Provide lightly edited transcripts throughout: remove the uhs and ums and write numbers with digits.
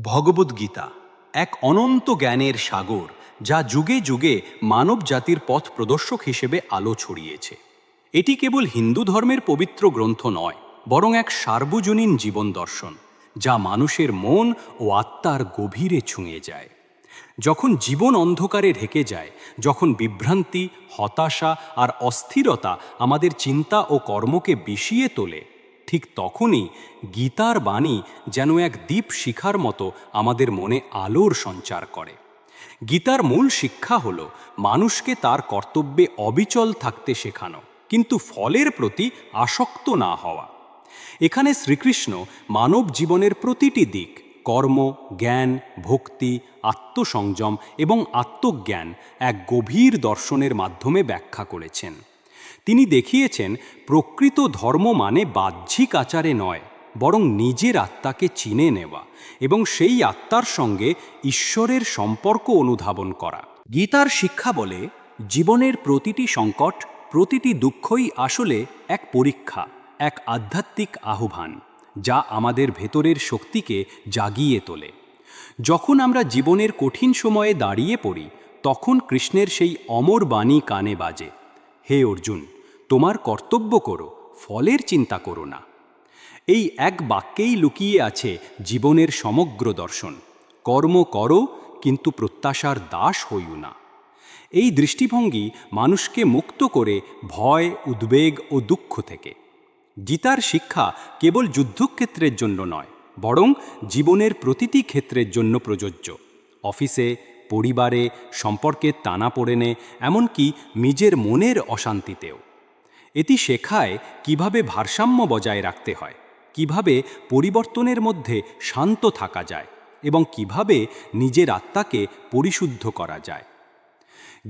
ভগবদ্গীতা এক অনন্ত জ্ঞানের সাগর, যা যুগে যুগে মানব জাতির পথ প্রদর্শক হিসেবে আলো ছড়িয়েছে। এটি কেবল হিন্দু ধর্মের পবিত্র গ্রন্থ নয়, বরং এক সার্বজনীন জীবন দর্শন, যা মানুষের মন ও আত্মার গভীরে ছুঁয়ে যায়। যখন জীবন অন্ধকারে ঢেকে যায়, যখন বিভ্রান্তি, হতাশা আর অস্থিরতা আমাদের চিন্তা ও কর্মকে বিষিয়ে তোলে, ঠিক তখনই গীতার বাণী যেন এক দীপ শিখার মতো আমাদের মনে আলোর সঞ্চার করে। গীতার মূল শিক্ষা হল মানুষকে তার কর্তব্যে অবিচল থাকতে শেখানো, কিন্তু ফলের প্রতি আসক্ত না হওয়া। এখানে শ্রীকৃষ্ণ মানব জীবনের প্রতিটি দিক, কর্ম, জ্ঞান, ভক্তি, আত্মসংযম এবং আত্মজ্ঞান এক গভীর দর্শনের মাধ্যমে ব্যাখ্যা করেছেন। তিনি দেখিয়েছেন প্রকৃত ধর্ম মানে বাহ্যিক আচারে নয়, বরং নিজের আত্মাকে চিনে নেওয়া এবং সেই আত্মার সঙ্গে ঈশ্বরের সম্পর্ক অনুধাবন করা। গীতার শিক্ষা বলে, জীবনের প্রতিটি সংকট, প্রতিটি দুঃখই আসলে এক পরীক্ষা, এক আধ্যাত্মিক আহ্বান, যা আমাদের ভেতরের শক্তিকে জাগিয়ে তোলে। যখন আমরা জীবনের কঠিন সময়ে দাঁড়িয়ে পড়ি, তখন কৃষ্ণের সেই অমর বাণী কানে বাজে, হে অর্জুন, তোমার কর্তব্য করো, ফলের চিন্তা করো না। এই এক বাক্যেই লুকিয়ে আছে জীবনের সমগ্র দর্শন। কর্ম করো, কিন্তু প্রত্যাশার দাস হইও না। এই দৃষ্টিভঙ্গি মানুষকে মুক্ত করে ভয়, উদ্বেগ ও দুঃখ থেকে। গীতার শিক্ষা কেবল যুদ্ধক্ষেত্রের জন্য নয়, বরং জীবনের প্রতিটি ক্ষেত্রের জন্য প্রযোজ্য। অফিসে, পরিবারে, সম্পর্কের টানাপোড়েনে, এমনকি নিজের মনের অশান্তিতেও। এটি শেখায় কিভাবে ভারসাম্য বজায় রাখতে হয়, কিভাবে পরিবর্তনের মধ্যে শান্ত থাকা যায় এবং কিভাবে নিজের আত্মাকে পরিশুদ্ধ করা যায়।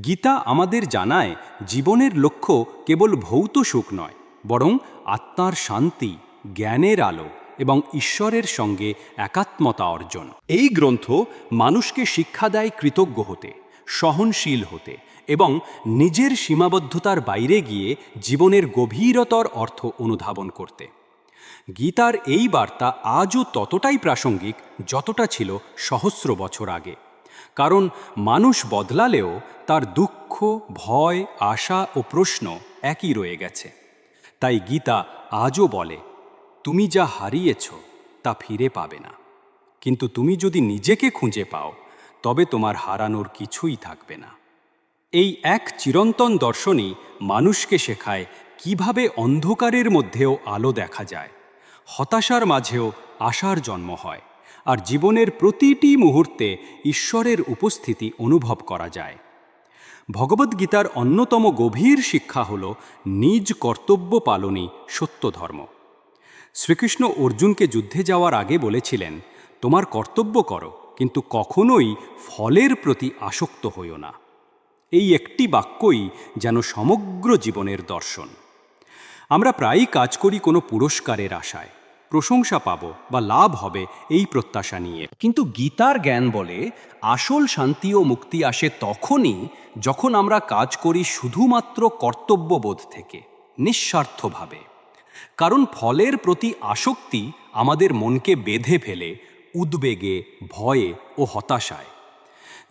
গীতা আমাদের জানায়, জীবনের লক্ষ্য কেবল ভৌত সুখ নয়, বরং আত্মার শান্তি, জ্ঞানের আলো এবং ঈশ্বরের সঙ্গে একাত্মতা অর্জন। এই গ্রন্থ মানুষকে শিক্ষা দেয় কৃতজ্ঞ হতে, সহনশীল হতে এবং নিজের সীমাবদ্ধতার বাইরে গিয়ে জীবনের গভীরতর অর্থ অনুধাবন করতে। গীতার এই বার্তা আজও ততটাই প্রাসঙ্গিক যতটা ছিল সহস্র বছর আগে, কারণ মানুষ বদলালেও তার দুঃখ, ভয়, আশা ও প্রশ্ন একই রয়ে গেছে। তাই গীতা আজও বলে, তুমি যা হারিয়েছ তা ফিরে পাবে না, কিন্তু তুমি যদি নিজেকে খুঁজে পাও, তবে তোমার হারানোর কিছুই থাকবে না। এই এক চিরন্তন দর্শনই মানুষকে শেখায় কিভাবে অন্ধকারের মধ্যেও আলো দেখা যায়, হতাশার মাঝেও আশার জন্ম হয়, আর জীবনের প্রতিটি মুহূর্তে ঈশ্বরের উপস্থিতি অনুভব করা যায়। ভগবদ্গীতার অন্যতম গভীর শিক্ষা হল নিজ কর্তব্য পালনই সত্য ধর্ম। শ্রীকৃষ্ণ অর্জুনকে যুদ্ধে যাওয়ার আগে বলেছিলেন, তোমার কর্তব্য করো, কিন্তু কখনোই ফলের প্রতি আসক্ত হইও না। এই একটি বাক্যই যেন সমগ্র জীবনের দর্শন। আমরা প্রায়ই কাজ করি কোনো পুরস্কারের আশায়, প্রশংসা পাবো বা লাভ হবে এই প্রত্যাশা নিয়ে, কিন্তু গীতার জ্ঞান বলে আসল শান্তি ও মুক্তি আসে তখনই যখন আমরা কাজ করি শুধুমাত্র কর্তব্যবোধ থেকে, নিঃস্বার্থভাবে। কারণ ফলের প্রতি আসক্তি আমাদের মনকে বেঁধে ফেলে উদ্বেগে, ভয়ে ও হতাশায়।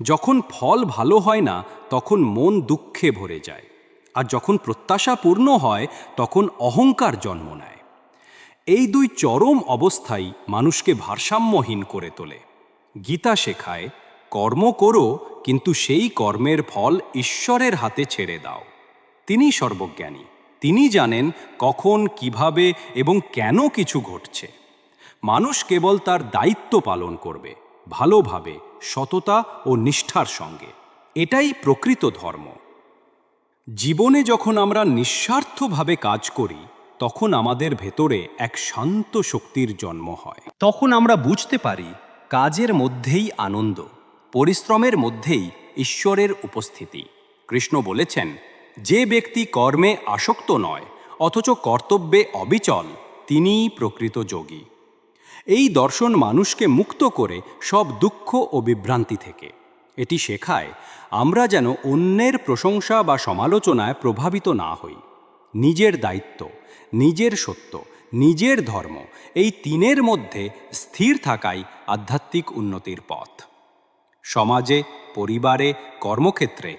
যখন ফল ভালো হয় না, তখন মন দুঃখে ভরে যায়, আর যখন প্রত্যাশা পূর্ণ হয়, তখন অহংকার জন্ম নেয়। এই দুই চরম অবস্থাই মানুষকে ভারসাম্যহীন করে তোলে। গীতা শেখায়, কর্ম করো, কিন্তু সেই কর্মের ফল ঈশ্বরের হাতে ছেড়ে দাও। তিনি সর্বজ্ঞানী, তিনি জানেন কখন, কিভাবে এবং কেন কিছু ঘটছে। মানুষ কেবল তার দায়িত্ব পালন করবে, ভালোভাবে, সততা ও নিষ্ঠার সঙ্গে। এটাই প্রকৃত ধর্ম। জীবনে যখন আমরা নিঃস্বার্থভাবে কাজ করি, তখন আমাদের ভেতরে এক শান্ত শক্তির জন্ম হয়। তখন আমরা বুঝতে পারি, কাজের মধ্যেই আনন্দ, পরিশ্রমের মধ্যেই ঈশ্বরের উপস্থিতি। কৃষ্ণ বলেছেন, যে ব্যক্তি কর্মে আসক্ত নয় অথচ কর্তব্যে অবিচল, তিনিই প্রকৃত যোগী। এই দর্শন মানুষকে মুক্ত করে সব দুঃখ ও বিভ্রান্তি থেকে। এটি শেখায় আমরা যেন অন্যের প্রশংসা বা সমালোচনায় প্রভাবিত না হই। নিজের দায়িত্ব, নিজের সত্য, নিজের ধর্ম, এই তিনের মধ্যে স্থির থাকাই আধ্যাত্মিক উন্নতির পথ। সমাজে, পরিবারে, কর্মক্ষেত্রে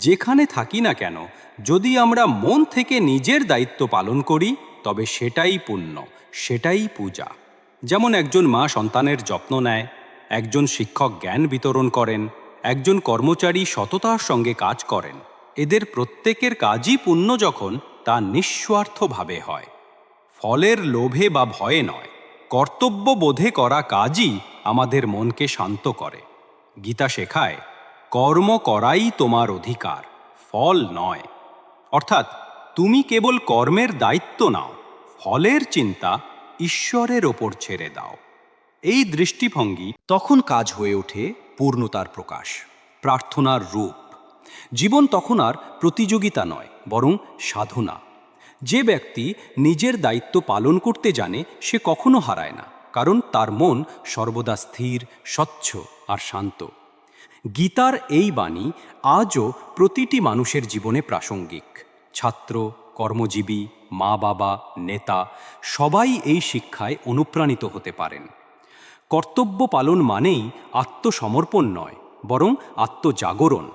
যেখানে থাকি না কেন, যদি আমরা মন থেকে নিজের দায়িত্ব পালন করি, তবে সেটাই পুণ্য, সেটাই পূজা। যেমন একজন মা সন্তানের যত্ন নেয়, একজন শিক্ষক জ্ঞান বিতরণ করেন, একজন কর্মচারী সততার সঙ্গে কাজ করেন, এদের প্রত্যেকের কাজই পুণ্য যখন তা নিঃস্বার্থভাবে হয়, ফলের লোভে বা ভয়ে নয়। কর্তব্যবোধে করা কাজই আমাদের মনকে শান্ত করে। গীতা শেখায়, কর্ম করাই তোমার অধিকার, ফল নয়। অর্থাৎ তুমি কেবল কর্মের দায়িত্ব নাও, ফলের চিন্তা ঈশ্বরের ওপর ছেড়ে দাও। এই দৃষ্টিভঙ্গি তখন কাজ হয়ে ওঠে পূর্ণতার প্রকাশ, প্রার্থনার রূপ। জীবন তখন আর প্রতিযোগিতা নয়, বরং সাধনা। যে ব্যক্তি নিজের দায়িত্ব পালন করতে জানে, সে কখনো হারায় না, কারণ তার মন সর্বদা স্থির, স্বচ্ছ আর শান্ত। গীতার এই বাণী আজও প্রতিটি মানুষের জীবনে প্রাসঙ্গিক। ছাত্র, কর্মজীবী, মা বাবা, নেতা সবাই এই শিক্ষায় অনুপ্রাণিত হতে পারেন। কর্তব্য পালন মানেই আত্মসমর্পণ নয়, বরং আত্মজাগরণ।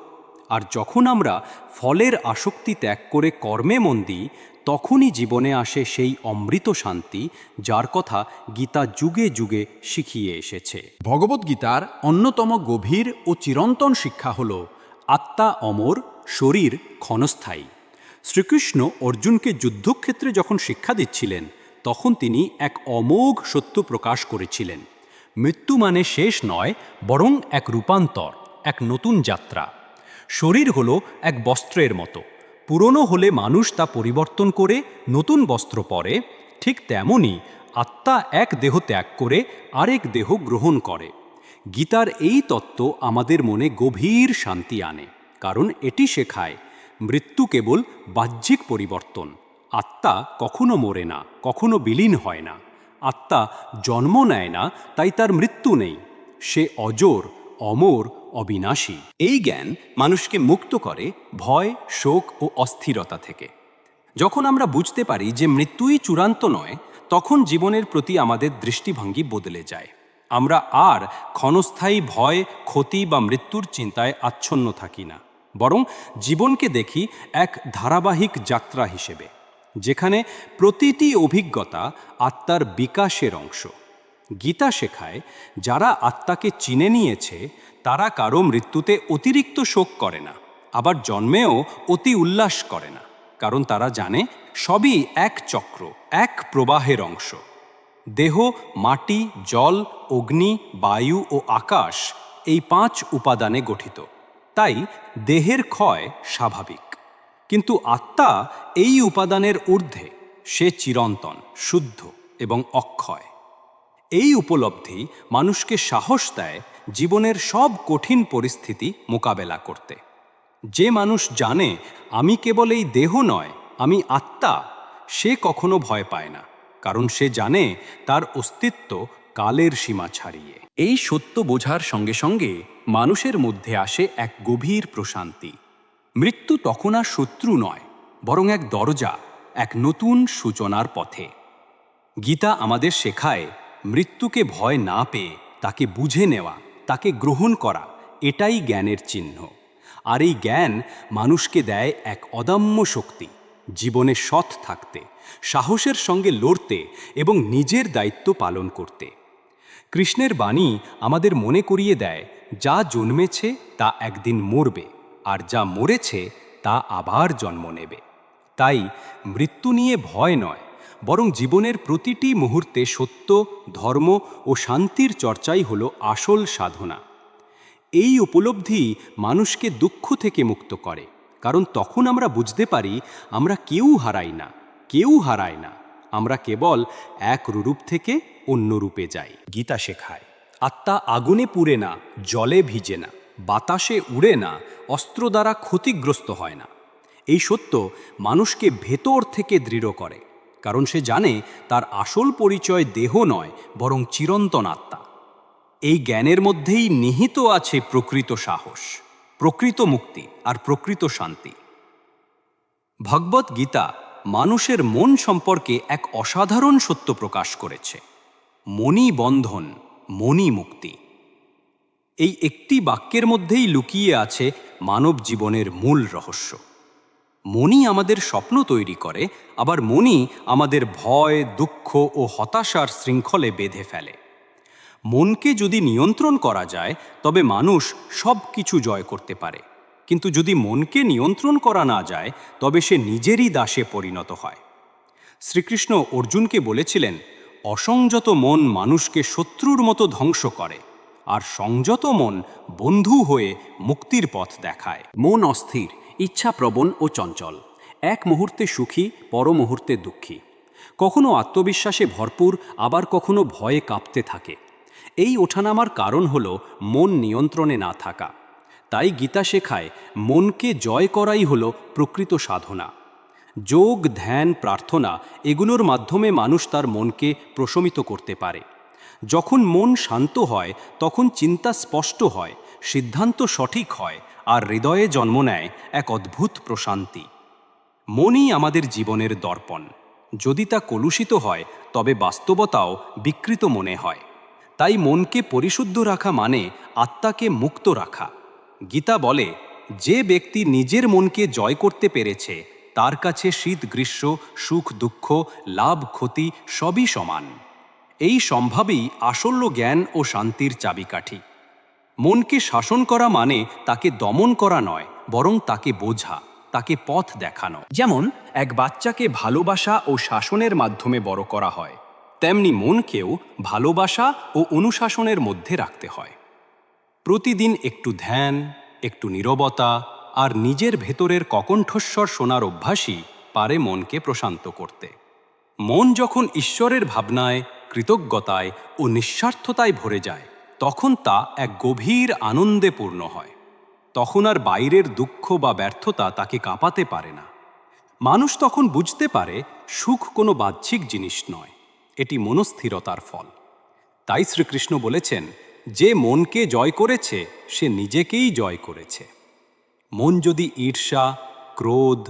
আর যখন আমরা ফলের আসক্তি ত্যাগ করে কর্মে মন দিই, তখনই জীবনে আসে সেই অমৃত শান্তি, যার কথা গীতা যুগে যুগে শিখিয়ে এসেছে। ভগবদ্গীতার অন্যতম গভীর ও চিরন্তন শিক্ষা হল আত্মা অমর, শরীর ক্ষণস্থায়ী। শ্রীকৃষ্ণ অর্জুনকে যুদ্ধক্ষেত্রে যখন শিক্ষা দিচ্ছিলেন, তখন তিনি এক অমোঘ সত্য প্রকাশ করেছিলেন। মৃত্যু মানে শেষ নয়, বরং এক রূপান্তর, এক নতুন যাত্রা। শরীর হলো এক বস্ত্রের মতো, পুরনো হলে মানুষ তা পরিবর্তন করে নতুন বস্ত্র পরে। ঠিক তেমনই আত্মা এক দেহ ত্যাগ করে আরেক দেহ গ্রহণ করে। গীতার এই তত্ত্ব আমাদের মনে গভীর শান্তি আনে, কারণ এটি শেখায় মৃত্যু কেবল বাহ্যিক পরিবর্তন। আত্মা কখনো মরে না, কখনো বিলীন হয় না। আত্মা জন্ম নেয় না, তাই তার মৃত্যু নেই। সে অজর, অমর, অবিনাশী। এই জ্ঞান মানুষকে মুক্ত করে ভয়, শোক ও অস্থিরতা থেকে। যখন আমরা বুঝতে পারি যে মৃত্যুই চূড়ান্ত নয়, তখন জীবনের প্রতি আমাদের দৃষ্টিভঙ্গি বদলে যায়। আমরা আর ক্ষণস্থায়ী ভয়, ক্ষতি বা মৃত্যুর চিন্তায় আচ্ছন্ন থাকি না, বরং জীবনকে দেখি এক ধারাবাহিক যাত্রা হিসেবে, যেখানে প্রতিটি অভিজ্ঞতা আত্মার বিকাশের অংশ। গীতা শেখায়, যারা আত্মাকে চিনে নিয়েছে তারা কারো মৃত্যুতে অতিরিক্ত শোক করে না, আবার জন্মেও অতি উল্লাস করে না, কারণ তারা জানে সবই এক চক্র, এক প্রবাহের অংশ। দেহ, মাটি, জল, অগ্নি, বায়ু ও আকাশ, এই 5 উপাদানে গঠিত। তাই দেহের ক্ষয় স্বাভাবিক, কিন্তু আত্মা এই উপাদানের ঊর্ধ্বে। সে চিরন্তন, শুদ্ধ এবং অক্ষয়। এই উপলব্ধি মানুষকে সাহস দেয় জীবনের সব কঠিন পরিস্থিতি মোকাবেলা করতে। যে মানুষ জানে আমি কেবল এই দেহ নয়, আমি আত্মা, সে কখনো ভয় পায় না, কারণ সে জানে তার অস্তিত্ব কালের সীমা ছাড়িয়ে। এই সত্য বোঝার সঙ্গে সঙ্গে মানুষের মধ্যে আসে এক গভীর প্রশান্তি। মৃত্যু তখন আর শত্রু নয়, বরং এক দরজা, এক নতুন সূচনার পথে। গীতা আমাদের শেখায়, মৃত্যুকে ভয় না পেয়ে তাকে বুঝে নেওয়া, তাকে গ্রহণ করা, এটাই জ্ঞানের চিহ্ন। আর এই জ্ঞান মানুষকে দেয় এক অদম্য শক্তি, জীবনে সৎ থাকতে, সাহসের সঙ্গে লড়তে এবং নিজের দায়িত্ব পালন করতে। কৃষ্ণের বাণী আমাদের মনে করিয়ে দেয়, যা জন্মেছে তা একদিন মরবে, আর যা মরেছে তা আবার জন্ম নেবে। তাই মৃত্যু নিয়ে ভয় নয়, বরং জীবনের প্রতিটি মুহূর্তে সত্য, ধর্ম ও শান্তির চর্চাই হলো আসল সাধনা। এই উপলব্ধি মানুষকে দুঃখ থেকে মুক্ত করে, কারণ তখন আমরা বুঝতে পারি আমরা কেউ হারাই না, কেউ হারায় না। আমরা কেবল এক রূপ থেকে অন্য রূপে যাই। গীতা শেখায়, আত্মা আগুনে পুড়ে না, জলে ভিজে না, বাতাসে উড়ে না, অস্ত্র দ্বারা ক্ষতিগ্রস্ত হয় না। এই সত্য মানুষকে ভেতর থেকে দৃঢ় করে, কারণ সে জানে তার আসল পরিচয় দেহ নয়, বরং চিরন্তন আত্মা। এই জ্ঞানের মধ্যেই নিহিত আছে প্রকৃত সাহস, প্রকৃত মুক্তি আর প্রকৃত শান্তি। ভগবদ্ গীতা মানুষের মন সম্পর্কে এক অসাধারণ সত্য প্রকাশ করেছে। মনি বন্ধন, মনি মুক্তি। এই একটি বাক্যের মধ্যেই লুকিয়ে আছে মানব জীবনের মূল রহস্য। মনি আমাদের স্বপ্ন তৈরি করে, আবার মনি আমাদের ভয়, দুঃখ ও হতাশার শৃঙ্খলে বেঁধে ফেলে। মনকে যদি নিয়ন্ত্রণ করা যায় তবে মানুষ সব কিছু জয় করতে পারে, কিন্তু যদি মনকে নিয়ন্ত্রণ করা না যায় তবে সে নিজেরই দাসে পরিণত হয়। শ্রীকৃষ্ণ অর্জুনকে বলেছিলেন, অসংযত মন মানুষকে শত্রুর মতো ধ্বংস করে, আর সংযত মন বন্ধু হয়ে মুক্তির পথ দেখায়। মন অস্থির, ইচ্ছাপ্রবণ ও চঞ্চল, এক মুহূর্তে সুখী, পর মুহূর্তে দুঃখী, কখনো আত্মবিশ্বাসে ভরপুর, আবার কখনো ভয়ে কাঁপতে থাকে। এই ওঠানামার কারণ হল মন নিয়ন্ত্রণে না থাকা। তাই গীতা শেখায় মনকে জয় করাই হল প্রকৃত সাধনা। যোগ, ধ্যান, প্রার্থনা এগুলোর মাধ্যমে মানুষ তার মনকে প্রশমিত করতে পারে। যখন মন শান্ত হয় তখন চিন্তা স্পষ্ট হয়, সিদ্ধান্ত সঠিক হয়, আর হৃদয়ে জন্ম নেয় এক অদ্ভুত প্রশান্তি। মনই আমাদের জীবনের দর্পণ। যদি তা কলুষিত হয় তবে বাস্তবতাও বিকৃত মনে হয়। তাই মনকে পরিশুদ্ধ রাখা মানে আত্মাকে মুক্ত রাখা। গীতা বলে, যে ব্যক্তি নিজের মনকে জয় করতে পেরেছে তার কাছে শীত গ্রীষ্ম, সুখ দুঃখ, লাভ ক্ষতি সবই সমান। এই সম্ভাবই আসল জ্ঞান ও শান্তির চাবিকাঠি। মনকে শাসন করা মানে তাকে দমন করা নয়, বরং তাকে বোঝা, তাকে পথ দেখানো। যেমন এক বাচ্চাকে ভালোবাসা ও শাসনের মাধ্যমে বড় করা হয়, তেমনি মনকেও ভালোবাসা ও অনুশাসনের মধ্যে রাখতে হয়। প্রতিদিন একটু ধ্যান, একটু নীরবতা আর নিজের ভেতরের ককণ্ঠস্বর শোনার অভ্যাসই পারে মনকে প্রশান্ত করতে। মন যখন ঈশ্বরের ভাবনায়, কৃতজ্ঞতায় ও নিঃস্বার্থতায় ভরে যায় তখন তা এক গভীর আনন্দে পূর্ণ হয়। তখন আর বাইরের দুঃখ বা ব্যর্থতা তাকে কাঁপাতে পারে না। মানুষ তখন বুঝতে পারে সুখ কোনো বাহ্যিক জিনিস নয়, এটি মনস্থিরতার ফল। তাই শ্রীকৃষ্ণ বলেছেন, যে মনকে জয় করেছে সে নিজেকেই জয় করেছে। মন যদি ঈর্ষা, ক্রোধ,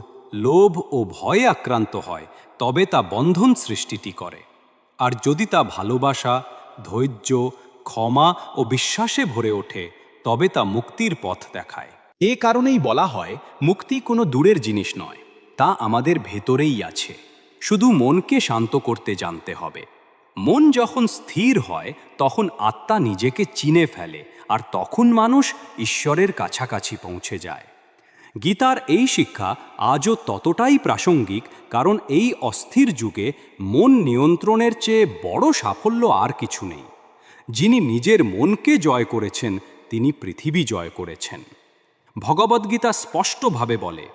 লোভ ও ভয়ে আক্রান্ত হয় তবে তা বন্ধন সৃষ্টিটি করে। আর যদি তা ভালোবাসা, ধৈর্য, ক্ষমা ও বিশ্বাসে ভরে ওঠে তবে তা মুক্তির পথ দেখায়। এ কারণেই বলা হয় মুক্তি কোনো দূরের জিনিস নয়, তা আমাদের ভেতরেই আছে। শুধু মনকে শান্ত করতে জানতে হবে। মন যখন স্থির হয় তখন আত্মা নিজেকে চিনে ফেলে, আর তখন মানুষ ঈশ্বরের কাছাকাছি পৌঁছে যায়। গীতার এই শিক্ষা আজও ততটাই প্রাসঙ্গিক, কারণ এই অস্থির যুগে মন নিয়ন্ত্রণের চেয়ে বড় সাফল্য আর কিছু নেই। যিনি নিজের মনকে জয় করেছেন তিনি পৃথিবী জয় করেছেন। ভগবদ্গীতা স্পষ্টভাবে বলে,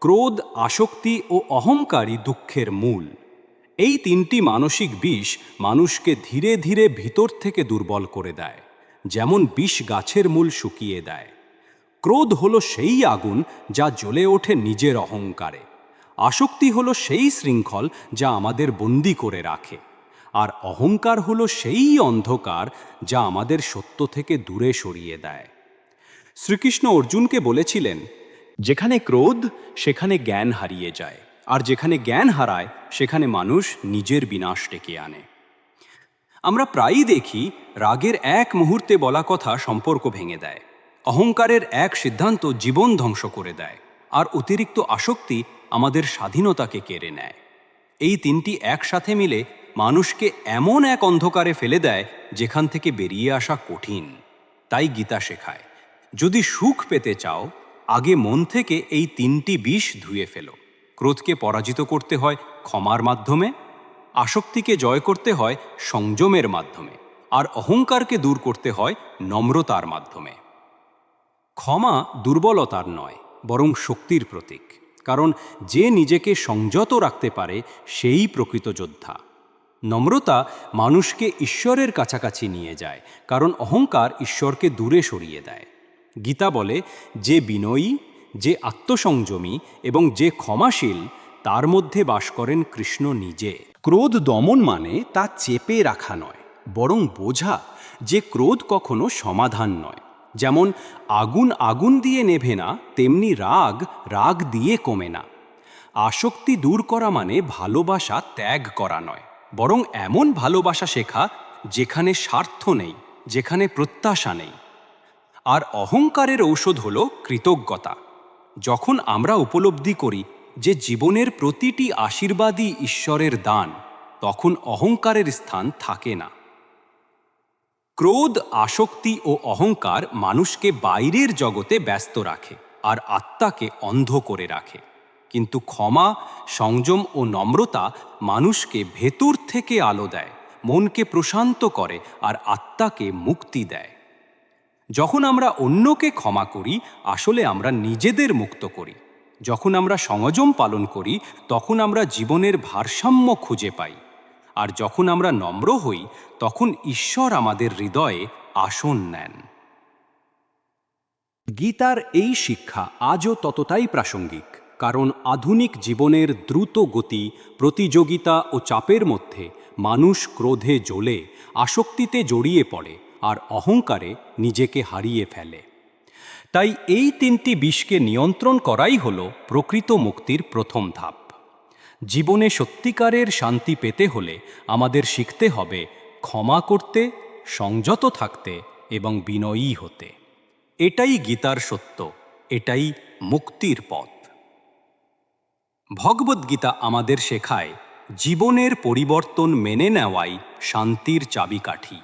ক্রোধ, আসক্তি ও অহংকারই দুঃখের মূল। এই তিনটি মানসিক বিষ মানুষকে ধীরে ধীরে ভিতর থেকে দুর্বল করে দেয়, যেমন বিষ গাছের মূল শুকিয়ে দেয়। ক্রোধ হলো সেই আগুন যা জ্বলে ওঠে নিজের অহংকারে। আসক্তি হলো সেই শৃঙ্খল যা আমাদের বন্দী করে রাখে। আর অহংকার হলো সেই অন্ধকার যা আমাদের সত্য থেকে দূরে সরিয়ে দেয়। শ্রীকৃষ্ণ অর্জুনকে বলেছিলেন, যেখানে ক্রোধ সেখানে জ্ঞান হারিয়ে যায়, আর যেখানে জ্ঞান হারায় সেখানে মানুষ নিজের বিনাশ ডেকে আনে। আমরা প্রায়ই দেখি রাগের এক মুহূর্তে বলা কথা সম্পর্ক ভেঙে দেয়, অহংকারের এক সিদ্ধান্ত জীবন ধ্বংস করে দেয়, আর অতিরিক্ত আসক্তি আমাদের স্বাধীনতাকে কেড়ে নেয়। এই তিনটি একসাথে মিলে মানুষকে এমন এক অন্ধকারে ফেলে দেয় যেখান থেকে বেরিয়ে আসা কঠিন। তাই গীতা শেখায়, যদি সুখ পেতে চাও আগে মন থেকে এই তিনটি বিষ ধুয়ে ফেলো। ক্রোধকে পরাজিত করতে হয় ক্ষমার মাধ্যমে, আসক্তিকে জয় করতে হয় সংযমের মাধ্যমে, আর অহংকারকে দূর করতে হয় নম্রতার মাধ্যমে। ক্ষমা দুর্বলতার নয়, বরং শক্তির প্রতীক, কারণ যে নিজেকে সংযত রাখতে পারে সেই প্রকৃত যোদ্ধা। নম্রতা মানুষকে ঈশ্বরের কাছাকাছি নিয়ে যায়, কারণ অহংকার ঈশ্বরকে দূরে সরিয়ে দেয়। গীতা বলে, যে বিনয়ী, যে আত্মসংযমী এবং যে ক্ষমাশীল তার মধ্যে বাস করেন কৃষ্ণ নিজে। ক্রোধ দমন মানে তা চেপে রাখা নয়, বরং বোঝা যে ক্রোধ কখনো সমাধান নয়। যেমন আগুন আগুন দিয়ে নেভে না, তেমনি রাগ রাগ দিয়ে কমে না। আসক্তি দূর করা মানে ভালোবাসা ত্যাগ করা নয়, বরং এমন ভালোবাসা শেখা যেখানে স্বার্থ নেই, যেখানে প্রত্যাশা নেই। আর অহংকারের ঔষধ হল কৃতজ্ঞতা। যখন আমরা উপলব্ধি করি যে জীবনের প্রতিটি আশীর্বাদই ঈশ্বরের দান, তখন অহংকারের স্থান থাকে না। ক্রোধ, আসক্তি ও অহংকার মানুষকে বাইরের জগতে ব্যস্ত রাখে আর আত্মাকে অন্ধ করে রাখে। কিন্তু ক্ষমা, সংযম ও নম্রতা মানুষকে ভেতর থেকে আলো দেয়, মনকে প্রশান্ত করে আর আত্মাকে মুক্তি দেয়। যখন আমরা অন্যকে ক্ষমা করি, আসলে আমরা নিজেদের মুক্ত করি। যখন আমরা সংযম পালন করি, তখন আমরা জীবনের ভারসাম্য খুঁজে পাই। আর যখন আমরা নম্র হই, তখন ঈশ্বর আমাদের হৃদয়ে আসন নেন। গীতার এই শিক্ষা আজও ততটাই প্রাসঙ্গিক, কারণ আধুনিক জীবনের দ্রুত গতি, প্রতিযোগিতা ও চাপের মধ্যে মানুষ ক্রোধে জ্বলে, আসক্তিতে জড়িয়ে পড়ে আর অহংকারে নিজেকে হারিয়ে ফেলে। তাই এই তিনটি বিষকে নিয়ন্ত্রণ করাই হল প্রকৃত মুক্তির প্রথম ধাপ। জীবনে সত্যিকারের শান্তি পেতে হলে আমাদের শিখতে হবে ক্ষমা করতে, সংযত থাকতে এবং বিনয়ী হতে। এটাই গীতার সত্য, এটাই মুক্তির পথ। ভগবদ্গীতা আমাদের শেখায় জীবনের পরিবর্তন মেনে নেওয়াই শান্তির চাবিকাঠি।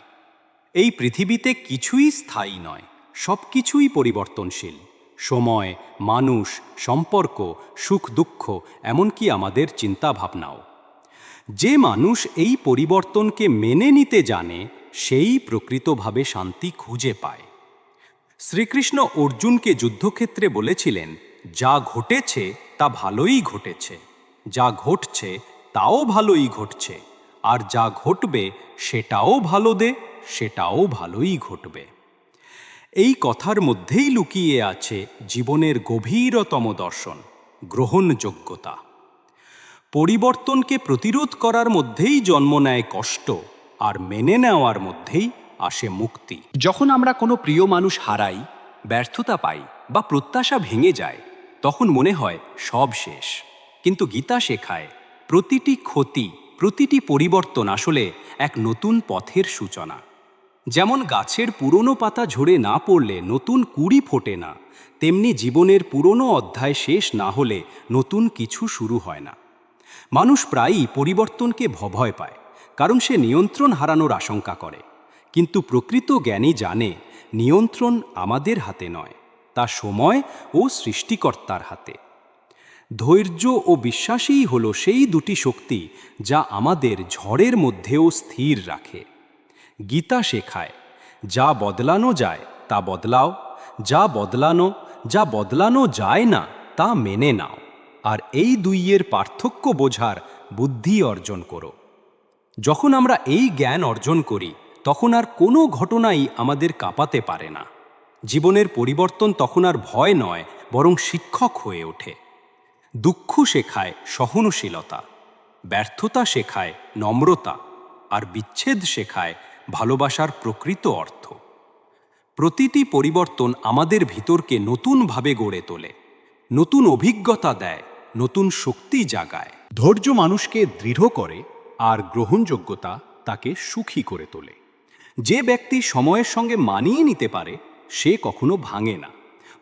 এই পৃথিবীতে কিছুই স্থায়ী নয়, সব কিছুই পরিবর্তনশীল। সময়, মানুষ, সম্পর্ক, সুখ দুঃখ, এমনকি আমাদের চিন্তাভাবনাও। যে মানুষ এই পরিবর্তনকে মেনে নিতে জানে, সেই প্রকৃতভাবে শান্তি খুঁজে পায়। শ্রীকৃষ্ণ অর্জুনকে যুদ্ধক্ষেত্রে বলেছিলেন, যা ঘটেছে তা ভালোই ঘটেছে, যা ঘটছে তাও ভালোই ঘটছে, আর যা ঘটবে সেটাও ভালো দে, সেটাও ভালোই ঘটবে। এই কথার মধ্যেই লুকিয়ে আছে জীবনের গভীরতম দর্শন, গ্রহণযোগ্যতা। পরিবর্তনকে প্রতিরোধ করার মধ্যেই জন্ম নেয় কষ্ট, আর মেনে নেওয়ার মধ্যেই আসে মুক্তি। যখন আমরা কোনো প্রিয় মানুষ হারাই, ব্যর্থতা পাই বা প্রত্যাশা ভেঙে যায়, তখন মনে হয় সব শেষ। কিন্তু গীতা শেখায় প্রতিটি ক্ষতি, প্রতিটি পরিবর্তন আসলে এক নতুন পথের সূচনা। যেমন গাছের পুরনো পাতা ঝরে না পড়লে নতুন কুঁড়ি ফোটে না, তেমনি জীবনের পুরনো অধ্যায় শেষ না হলে নতুন কিছু শুরু হয় না। মানুষ প্রায়ই পরিবর্তনকে ভয় পায়, কারণ সে নিয়ন্ত্রণ হারানোর আশঙ্কা করে। কিন্তু প্রকৃত জ্ঞানী জানে নিয়ন্ত্রণ আমাদের হাতে নয়, তা সময় ও সৃষ্টিকর্তার হাতে। ধৈর্য ও বিশ্বাসই হলো সেই দুটি শক্তি যা আমাদের ঝড়ের মধ্যেও স্থির রাখে। গীতা শেখায়, যা বদলানো যায় তা বদলাও, যা বদলানো যায় না তা মেনে নাও, আর এই দুইয়ের পার্থক্য বোঝার বুদ্ধি অর্জন করো। যখন আমরা এই জ্ঞান অর্জন করি, তখন আর কোনো ঘটনাই আমাদের কাঁপাতে পারে না। জীবনের পরিবর্তন তখন আর ভয় নয়, বরং শিক্ষক হয়ে ওঠে। দুঃখ শেখায় সহনশীলতা, ব্যর্থতা শেখায় নম্রতা, আর বিচ্ছেদ শেখায় ভালোবাসার প্রকৃত অর্থ। প্রতিটি পরিবর্তন আমাদের ভিতরকে নতুনভাবে গড়ে তোলে, নতুন অভিজ্ঞতা দেয়, নতুন শক্তি জাগায়। ধৈর্য মানুষকে দৃঢ় করে, আর গ্রহণযোগ্যতা তাকে সুখী করে তোলে। যে ব্যক্তি সময়ের সঙ্গে মানিয়ে নিতে পারে, সে কখনো ভাঙে না,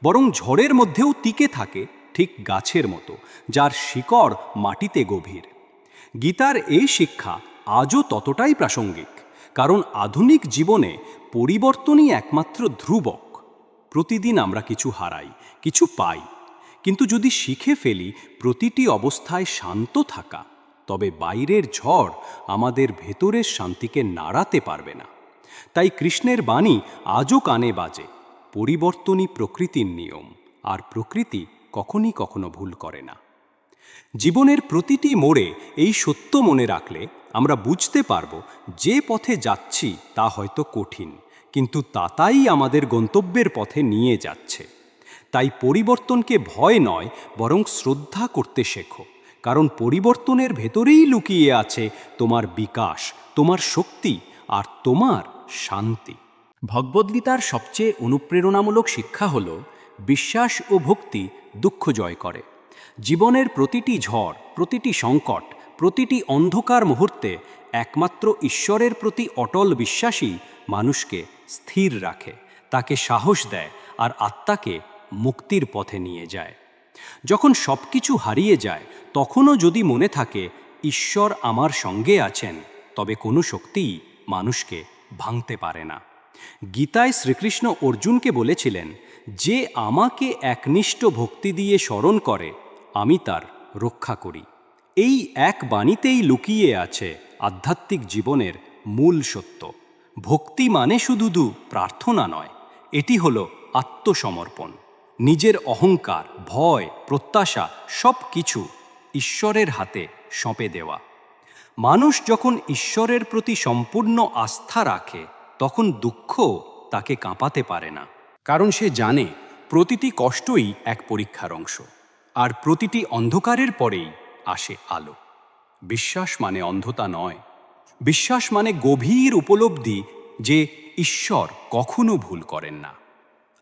বরং ঝড়ের মধ্যেও টিকে থাকে, ঠিক গাছের মতো, যার শিকড় মাটিতে গভীর। গীতার এই শিক্ষা আজও ততটাই প্রাসঙ্গিক, কারণ আধুনিক জীবনে পরিবর্তনই একমাত্র ধ্রুবক। প্রতিদিন আমরা কিছু হারাই, কিছু পাই, কিন্তু যদি শিখে ফেলি প্রতিটি অবস্থায় শান্ত থাকা, তবে বাইরের ঝড় আমাদের ভেতরের শান্তিকে নাড়াতে পারবে না। তাই কৃষ্ণের বাণী আজও কানে বাজে, পরিবর্তনই প্রকৃতির নিয়ম, আর প্রকৃতি কখনো ভুল করে না। জীবনের প্রতিটি মোড়ে এই সত্য মনে রাখলে আমরা বুঝতে পারব যে পথে যাচ্ছি তা হয়তো কঠিন, কিন্তু তাই আমাদের গন্তব্যের পথে নিয়ে যাচ্ছে। তাই পরিবর্তনকে ভয় নয়, বরং শ্রদ্ধা করতে শেখো, কারণ পরিবর্তনের ভেতরেই লুকিয়ে আছে তোমার বিকাশ, তোমার শক্তি আর তোমার শান্তি। ভগবদ্গীতার সবচেয়ে অনুপ্রেরণামূলক শিক্ষা হল বিশ্বাস ও ভক্তি দুঃখ জয় করে। জীবনের প্রতিটি ঝড়, প্রতিটি সংকট, প্রতিটি অন্ধকার মুহূর্তে একমাত্র ঈশ্বরের প্রতি অটল বিশ্বাসই মানুষকে স্থির রাখে, তাকে সাহস দেয় আর আত্মাকে মুক্তির পথে নিয়ে যায়। যখন সব কিছু হারিয়ে যায়, তখনও যদি মনে থাকে ঈশ্বর আমার সঙ্গে আছেন, তবে কোনো শক্তিই মানুষকে ভাঙতে পারে না। গীতায় শ্রীকৃষ্ণ অর্জুনকে বলেছিলেন, যে আমাকে একনিষ্ঠ ভক্তি দিয়ে স্মরণ করে আমি তার রক্ষা করি। এই এক বাণীতেই লুকিয়ে আছে আধ্যাত্মিক জীবনের মূল সত্য। ভক্তি মানে শুধু প্রার্থনা নয়, এটি হলো আত্মসমর্পণ। নিজের অহংকার, ভয়, প্রত্যাশা সব কিছু ঈশ্বরের হাতে সঁপে দেওয়া। মানুষ যখন ঈশ্বরের প্রতি সম্পূর্ণ আস্থা রাখে, তখন দুঃখ তাকে কাঁপাতে পারে না, কারণ সে জানে প্রতিটি কষ্টই এক পরীক্ষার অংশ, আর প্রতিটি অন্ধকারের পরেই আসে আলো। বিশ্বাস মানে অন্ধতা নয়, বিশ্বাস মানে গভীর উপলব্ধি যে ঈশ্বর কখনো ভুল করেন না।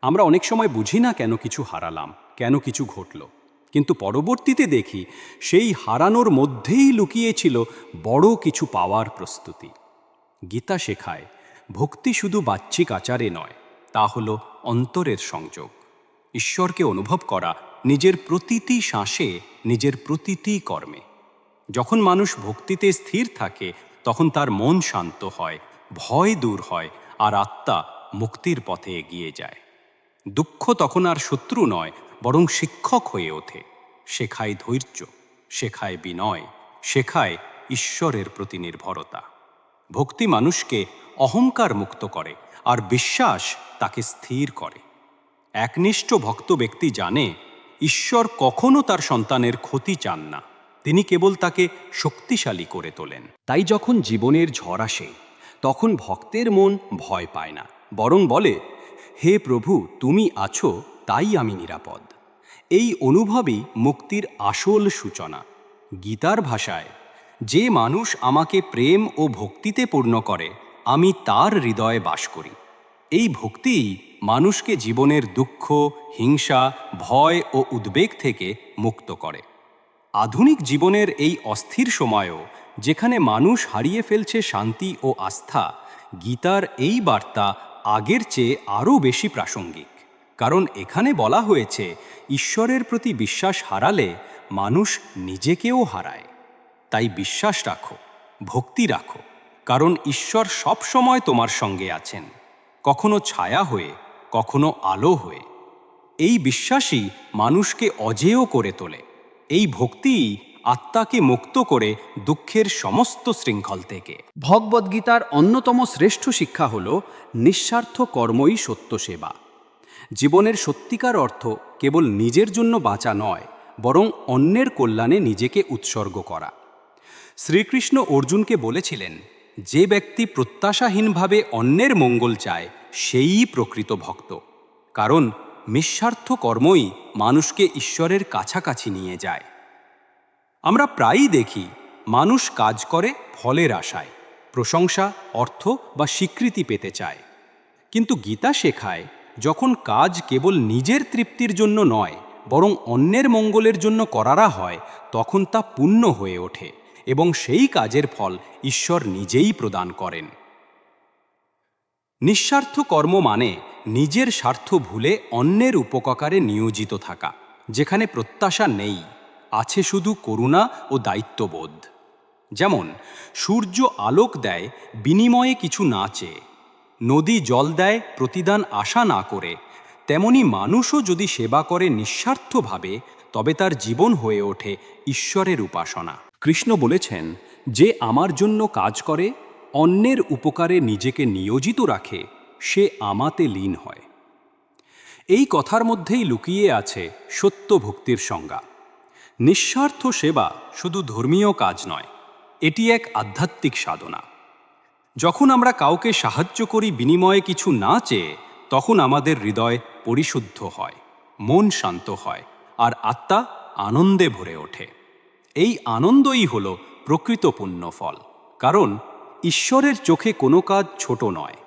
আমরা অনেক সময় বুঝি না কেন কিছু হারালাম, কেন কিছু ঘটল, কিন্তু পরবর্তীতে দেখি সেই হারানোর মধ্যেই লুকিয়েছিল বড় কিছু পাওয়ার প্রস্তুতি। গীতা শেখায় ভক্তি শুধু বাহ্যিক আচারে নয়, তা হলো অন্তরের সংযোগ। ঈশ্বরকে অনুভব করা নিজের প্রতিটি শ্বাসে, নিজের প্রতিটি কর্মে। যখন মানুষ ভক্তিতে স্থির থাকে, তখন তার মন শান্ত হয়, ভয় দূর হয়, আর আত্মা মুক্তির পথে এগিয়ে যায়। দুঃখ তখন আর শত্রু নয়, বরং শিক্ষক হয়ে ওঠে। শেখায় ধৈর্য, শেখায় বিনয়, শেখায় ঈশ্বরের প্রতি নির্ভরতা। ভক্তি মানুষকে অহংকার মুক্ত করে, আর বিশ্বাস তাকে স্থির করে। একনিষ্ঠ ভক্ত ব্যক্তি জানে ঈশ্বর কখনো তার সন্তানের ক্ষতি চান না, তিনি কেবল তাকে শক্তিশালী করে তোলেন। তাই যখন জীবনের ঝড় আসে, তখন ভক্তের মন ভয় পায় না, বরং বলে, হে প্রভু, তুমি আছো, তাই আমি নিরাপদ। এই অনুভবই মুক্তির আসল সূচনা। গীতার ভাষায়, যে মানুষ আমাকে প্রেম ও ভক্তিতে পূর্ণ করে, আমি তার হৃদয়ে বাস করি। এই ভক্তিই মানুষকে জীবনের দুঃখ, হিংসা, ভয় ও উদ্বেগ থেকে মুক্ত করে। আধুনিক জীবনের এই অস্থির সময়েও, যেখানে মানুষ হারিয়ে ফেলছে শান্তি ও আস্থা, গীতার এই বার্তা আগের চেয়ে আরও বেশি প্রাসঙ্গিক। কারণ এখানে বলা হয়েছে, ঈশ্বরের প্রতি বিশ্বাস হারালে মানুষ নিজেকেও হারায়। তাই বিশ্বাস রাখো, ভক্তি রাখো, কারণ ঈশ্বর সব সময় তোমার সঙ্গে আছেন, কখনো ছায়া হয়ে, কখনো আলো হয়ে। এই বিশ্বাসই মানুষকে অজেয় করে তোলে। এই ভক্তিই আত্মাকে মুক্ত করে দুঃখের সমস্ত শৃঙ্খল থেকে। ভগবদ্গীতার অন্যতম শ্রেষ্ঠ শিক্ষা হল নিঃস্বার্থ কর্মই সত্য সেবা। জীবনের সত্যিকার অর্থ কেবল নিজের জন্য বাঁচা নয়, বরং অন্যের কল্যাণে নিজেকে উৎসর্গ করা। শ্রীকৃষ্ণ অর্জুনকে বলেছিলেন, যে ব্যক্তি প্রত্যাশাহীনভাবে অন্যের মঙ্গল চায়, সেই প্রকৃত ভক্ত। কারণ নিঃস্বার্থ কর্মই মানুষকে ঈশ্বরের কাছাকাছি নিয়ে যায়। আমরা প্রায়ই দেখি মানুষ কাজ করে ফলের আশায়, প্রশংসা, অর্থ বা স্বীকৃতি পেতে চায়। কিন্তু গীতা শেখায়, যখন কাজ কেবল নিজের তৃপ্তির জন্য নয়, বরং অন্যের মঙ্গলের জন্য করা হয়, তখন তা পূর্ণ হয়ে ওঠে এবং সেই কাজের ফল ঈশ্বর নিজেই প্রদান করেন। নিঃস্বার্থ কর্ম মানে নিজের স্বার্থ ভুলে অন্যের উপকারে নিয়োজিত থাকা, যেখানে প্রত্যাশা নেই, আছে শুধু করুণা ও দায়িত্ববোধ। যেমন সূর্য আলোক দেয় বিনিময়ে কিছু না চেয়ে, নদী জল দেয় প্রতিদান আশা না করে, তেমনি মানুষও যদি সেবা করে নিঃস্বার্থভাবে, তবে তার জীবন হয়ে ওঠে ঈশ্বরের উপাসনা। কৃষ্ণ বলেছেন, যে আমার জন্য কাজ করে, অন্যের উপকারে নিজেকে নিয়োজিত রাখে, সে আমাতে লীন হয়। এই কথার মধ্যেই লুকিয়ে আছে সত্য ভক্তির সংজ্ঞা। নিঃস্বার্থ সেবা শুধু ধর্মীয় কাজ নয়, এটি এক আধ্যাত্মিক সাধনা। যখন আমরা কাউকে সাহায্য করি বিনিময়ে কিছু না চেয়ে, তখন আমাদের হৃদয় পরিশুদ্ধ হয়, মন শান্ত হয়, আর আত্মা আনন্দে ভরে ওঠে। এই আনন্দই হল প্রকৃত পুণ্যফল। কারণ ঈশ্বরের চোখে কোনো কাজ ছোট নয়।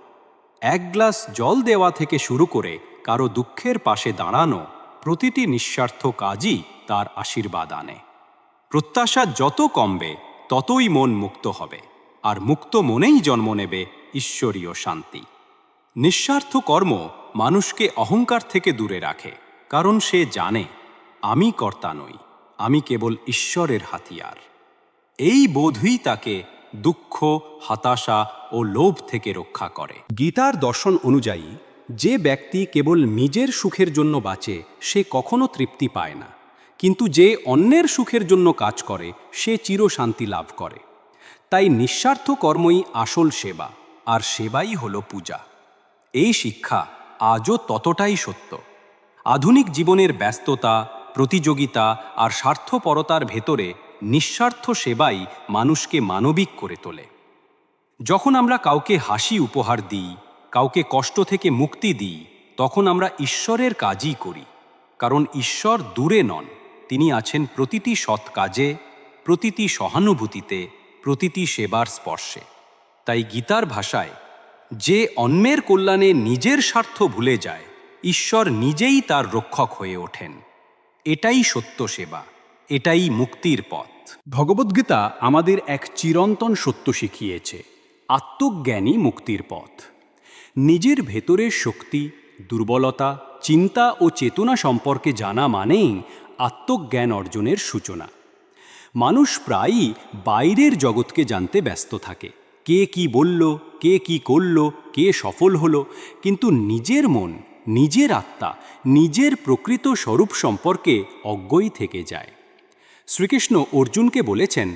এক গ্লাস জল দেওয়া থেকে শুরু করে কারো দুঃখের পাশে দাঁড়ানো, প্রতিটি নিঃস্বার্থ কাজই তার আশীর্বাদ আনে। প্রত্যাশা যত কমবে ততই মন মুক্ত হবে, আর মুক্ত মনেই জন্ম নেবে ঈশ্বরীয় শান্তি। নিঃস্বার্থ কর্ম মানুষকে অহংকার থেকে দূরে রাখে, কারণ সে জানে আমি কর্তা নই, আমি কেবল ঈশ্বরের হাতিয়ার। এই বোধই তাকে দুঃখ, হতাশা ও লোভ থেকে রক্ষা করে। গীতার দর্শন অনুযায়ী যে ব্যক্তি কেবল নিজের সুখের জন্য বাঁচে সে কখনো তৃপ্তি পায় না, কিন্তু যে অন্যের সুখের জন্য কাজ করে সে চিরশান্তি লাভ করে। তাই নিঃস্বার্থ কর্মই আসল সেবা, আর সেবাই হল পূজা। এই শিক্ষা আজও ততটাই সত্য। আধুনিক জীবনের ব্যস্ততা, প্রতিযোগিতা আর স্বার্থপরতার ভেতরে নিঃস্বার্থ সেবাই মানুষকে মানবিক করে তোলে। যখন আমরা কাউকে হাসি উপহার দিই, কাউকে কষ্ট থেকে মুক্তি দিই, তখন আমরা ঈশ্বরের কাজই করি। কারণ ঈশ্বর দূরে নন, তিনি আছেন প্রতিটি সৎ কাজে, প্রতিটি সহানুভূতিতে, প্রতিটি সেবার স্পর্শে। তাই গীতার ভাষায়, যে অন্যের কল্যাণে নিজের স্বার্থ ভুলে যায়, ঈশ্বর নিজেই তার রক্ষক হয়ে ওঠেন। এটাই সত্য সেবা, এটাই মুক্তির পথ। ভগবদ্গীতা আমাদের এক চিরন্তন সত্য শিখিয়েছে, আত্মজ্ঞানই মুক্তির পথ। নিজের ভেতরের শক্তি, দুর্বলতা, চিন্তা ও চেতনা সম্পর্কে জানা মানেই আত্মজ্ঞান অর্জনের সূচনা। মানুষ প্রায়ই বাইরের জগৎকে জানতে ব্যস্ত থাকে, কে কি বলল, কে কি করল, কে সফল হলো, কিন্তু নিজের মন, নিজের আত্মা, নিজের প্রকৃত স্বরূপ সম্পর্কে অজ্ঞই থেকে যায়। শ্রীকৃষ্ণ অর্জুনকে বলেছেন,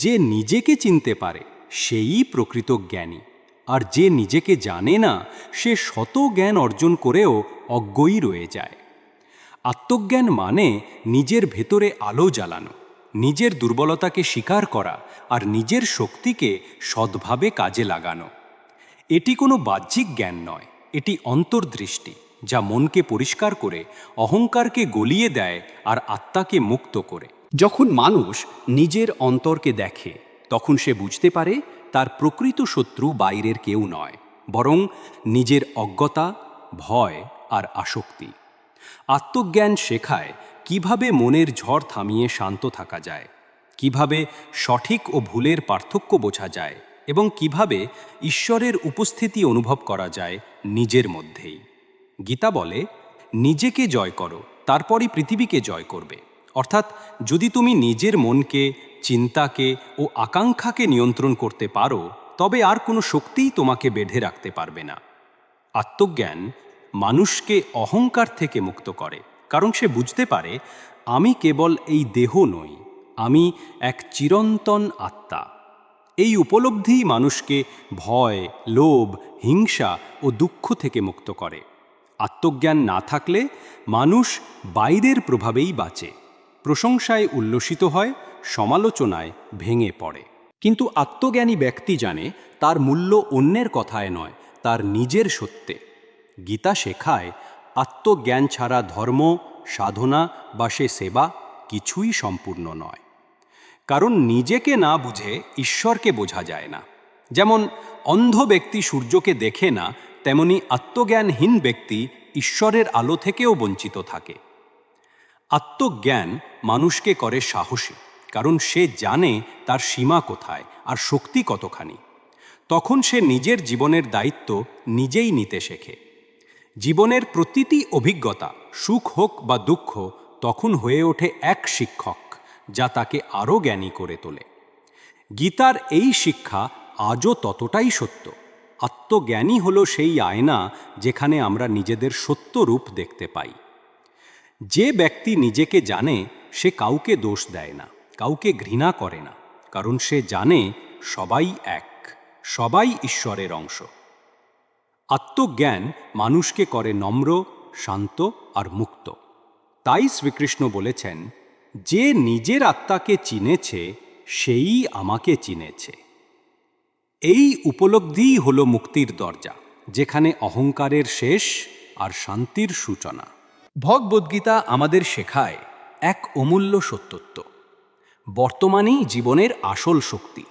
যে নিজেকে চিনতে পারে সেই প্রকৃত জ্ঞানী, আর যে নিজেকে জানে না সে শত জ্ঞান অর্জন করেও অজ্ঞই রয়ে যায়। আত্মজ্ঞান মানে নিজের ভেতরে আলো জ্বালানো, নিজের দুর্বলতাকে স্বীকার করা আর নিজের শক্তিকে সৎভাবে কাজে লাগানো। এটি কোনো বাহ্যিক জ্ঞান নয়, এটি অন্তর্দৃষ্টি, যা মনকে পরিষ্কার করে, অহংকারকে গলিয়ে দেয় আর আত্মাকে মুক্ত করে। যখন মানুষ নিজের অন্তরকে দেখে, তখন সে বুঝতে পারে তার প্রকৃত শত্রু বাইরের কেউ নয়, বরং নিজের অজ্ঞতা, ভয় আর আসক্তি। আত্মজ্ঞান শেখায় কিভাবে মনের ঝড় থামিয়ে শান্ত থাকা যায়, কিভাবে সঠিক ও ভুলের পার্থক্য বোঝা যায়, এবং কিভাবে ঈশ্বরের উপস্থিতি অনুভব করা যায় নিজের মধ্যেই। গীতা বলে, নিজেকে জয় করো, তারপরই পৃথিবীকে জয় করবে। অর্থাৎ যদি তুমি নিজের মনকে, চিন্তাকে ও আকাঙ্ক্ষাকে নিয়ন্ত্রণ করতে পারো, তবে আর কোনো শক্তিই তোমাকে বেঁধে রাখতে পারবে না। আত্মজ্ঞান মানুষকে অহংকার থেকে মুক্ত করে, কারণ সে বুঝতে পারে আমি কেবল এই দেহ নই, আমি এক চিরন্তন আত্মা। এই উপলব্ধি মানুষকে ভয়, লোভ, হিংসা ও দুঃখ থেকে মুক্ত করে। আত্মজ্ঞান না থাকলে মানুষ বাইরের প্রভাবেই বাঁচে, প্রশংসায় উল্লসিত হয়, সমালোচনায় ভেঙে পড়ে। কিন্তু আত্মজ্ঞানী ব্যক্তি জানে তার মূল্য অন্যের কথায় নয়, তার নিজের সত্যে। গীতা শেখায় আত্মজ্ঞান ছাড়া ধর্ম, সাধনা বা সে সেবা কিছুই সম্পূর্ণ নয়। কারণ নিজেকে না বুঝে ঈশ্বরকে বোঝা যায় না। যেমন অন্ধ ব্যক্তি সূর্যকে দেখে না, তেমনি আত্মজ্ঞানহীন ব্যক্তি ঈশ্বরের আলো থেকেও বঞ্চিত থাকে। আত্মজ্ঞান মানুষকে করে সাহসী, কারণ সে জানে তার সীমা কোথায় আর শক্তি কতখানি। তখন সে নিজের জীবনের দায়িত্ব নিজেই নিতে শেখে। জীবনের প্রতিটি অভিজ্ঞতা, সুখ হোক বা দুঃখ, তখন হয়ে ওঠে এক শিক্ষক, যা তাকে আরও জ্ঞানী করে তোলে। গীতার এই শিক্ষা আজও ততটাই সত্য। আত্মজ্ঞানী হলো সেই আয়না যেখানে আমরা নিজেদের সত্য রূপ দেখতে পাই। যে ব্যক্তি নিজেকে জানে সে কাউকে দোষ দেয় না, কাউকে ঘৃণা করে না, কারণ সে জানে সবাই এক, সবাই ঈশ্বরের অংশ। আত্মজ্ঞান মানুষকে করে নম্র, শান্ত আর মুক্ত। তাই শ্রীকৃষ্ণ বলেছেন, যে নিজের আত্মাকে চিনেছে সেই আমাকে চিনেছে। এই উপলব্ধিই হল মুক্তির দরজা, যেখানে অহংকারের শেষ আর শান্তির সূচনা। ভগবদ্গীতা আমাদের শেখায় এক অমূল্য সত্যত্ব, বর্তমানেই জীবনের আসল শক্তি।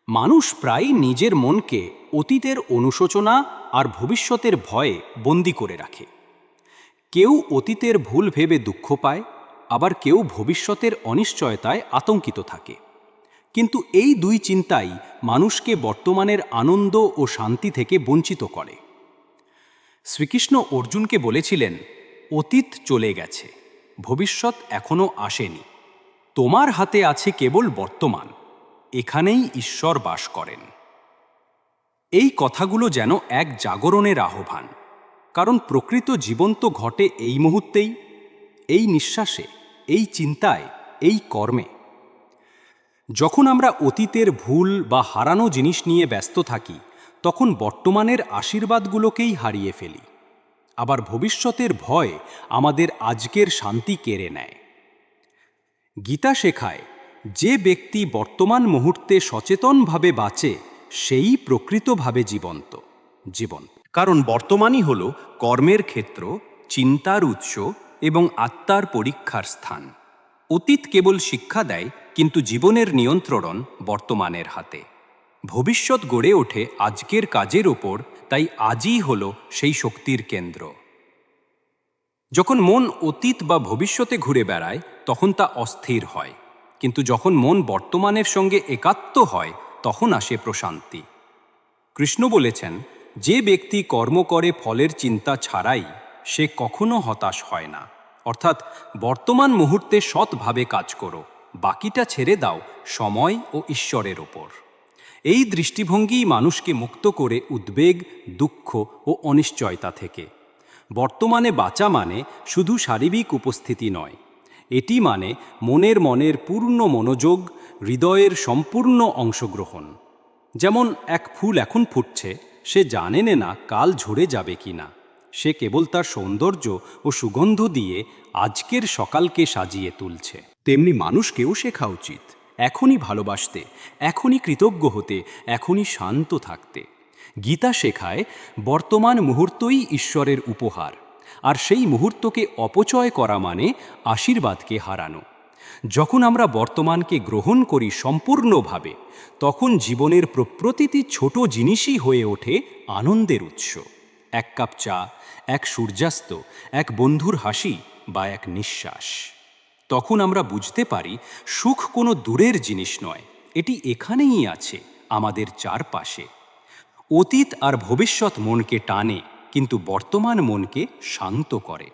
মানুষ প্রায় নিজের মনকে অতীতের অনুশোচনা আর ভবিষ্যতের ভয়ে বন্দি করে রাখে। কেউ অতীতের ভুল ভেবে দুঃখ পায়, আবার কেউ ভবিষ্যতের অনিশ্চয়তায় আতঙ্কিত থাকে। কিন্তু এই দুই চিন্তাই মানুষকে বর্তমানের আনন্দ ও শান্তি থেকে বঞ্চিত করে। শ্রীকৃষ্ণ অর্জুনকে বলেছিলেন, অতীত চলে গেছে, ভবিষ্যৎ এখনো আসেনি, তোমার হাতে আছে কেবল বর্তমান, এখানেই ঈশ্বর বাস করেন। এই কথাগুলো যেন এক জাগরণের আহ্বান, কারণ প্রকৃত জীবন তো ঘটে এই মুহূর্তেই, এই নিঃশ্বাসে, এই চিন্তায়, এই কর্মে। যখন আমরা অতীতের ভুল বা হারানো জিনিস নিয়ে ব্যস্ত থাকি, তখন বর্তমানের আশীর্বাদগুলোকেই হারিয়ে ফেলি। আবার ভবিষ্যতের ভয় আমাদের আজকের শান্তি কেড়ে নেয়। গীতা শেখায়, যে ব্যক্তি বর্তমান মুহূর্তে সচেতনভাবে বাঁচে সেই প্রকৃতভাবে জীবন। কারণ বর্তমানই হল কর্মের ক্ষেত্র, চিন্তার উৎস এবং আত্মার পরীক্ষার স্থান। অতীত কেবল শিক্ষা দেয়, কিন্তু জীবনের নিয়ন্ত্রণ বর্তমানের হাতে। ভবিষ্যৎ গড়ে ওঠে আজকের কাজের ওপর, তাই আজই হল সেই শক্তির কেন্দ্র। যখন মন অতীত বা ভবিষ্যতে ঘুরে বেড়ায়, তখন তা অস্থির হয়, কিন্তু যখন মন বর্তমানের সঙ্গে একাত্ম হয়, তখন আসে প্রশান্তি। কৃষ্ণ বলেছেন, যে ব্যক্তি কর্ম করে ফলের চিন্তা ছাড়াই, সে কখনো হতাশ হয় না। অর্থাৎ বর্তমান মুহূর্তে সৎভাবে কাজ করো, বাকিটা ছেড়ে দাও সময় ও ঈশ্বরের ওপর। এই দৃষ্টিভঙ্গিই মানুষকে মুক্ত করে উদ্বেগ, দুঃখ ও অনিশ্চয়তা থেকে। বর্তমানে বাঁচা মানে শুধু শারীরিক উপস্থিতি নয়, এটি মানে মনের পূর্ণ মনোযোগ, হৃদয়ের সম্পূর্ণ অংশগ্রহণ। যেমন এক ফুল এখন ফুটছে, সে জানে না কাল ঝরে যাবে কিনা, সে কেবল তার সৌন্দর্য ও সুগন্ধ দিয়ে আজকের সকালকে সাজিয়ে তুলছে। তেমনি মানুষকেও শেখা উচিত এখনই ভালোবাসতে, এখনই কৃতজ্ঞ হতে, এখনই শান্ত থাকতে। গীতা শেখায়, বর্তমান মুহূর্তই ঈশ্বরের উপহার, আর সেই মুহূর্তকে অপচয় করা মানে আশীর্বাদকে হারানো। যখন আমরা বর্তমানকে গ্রহণ করি সম্পূর্ণভাবে, তখন জীবনের প্রতিটি ছোট জিনিসই হয়ে ওঠে আনন্দের উৎস। এক কাপ চা, এক সূর্যাস্ত, এক বন্ধুর হাসি বা এক নিঃশ্বাস। তখন আমরা বুঝতে পারি, সুখ কোনো দূরের জিনিস নয়, এটি এখানেই আছে, আমাদের চারপাশে। অতীত আর ভবিষ্যৎ মনকে টানে, কিন্তু বর্তমান মনকে শান্ত করে।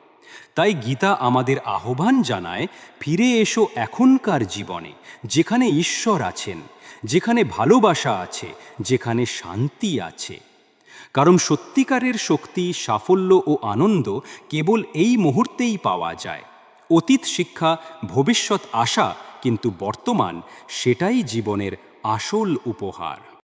তাই গীতা আমাদের আহ্বান জানায়, ফিরে এসো এখনকার জীবনে, যেখানে ঈশ্বর আছেন, যেখানে ভালোবাসা আছে, যেখানে শান্তি আছে। কারণ সত্যিকারের শক্তি, সাফল্য ও আনন্দ কেবল এই মুহূর্তেই পাওয়া যায়। অতীত শিক্ষা, ভবিষ্যৎ আশা, কিন্তু বর্তমান, সেটাই জীবনের আসল উপহার।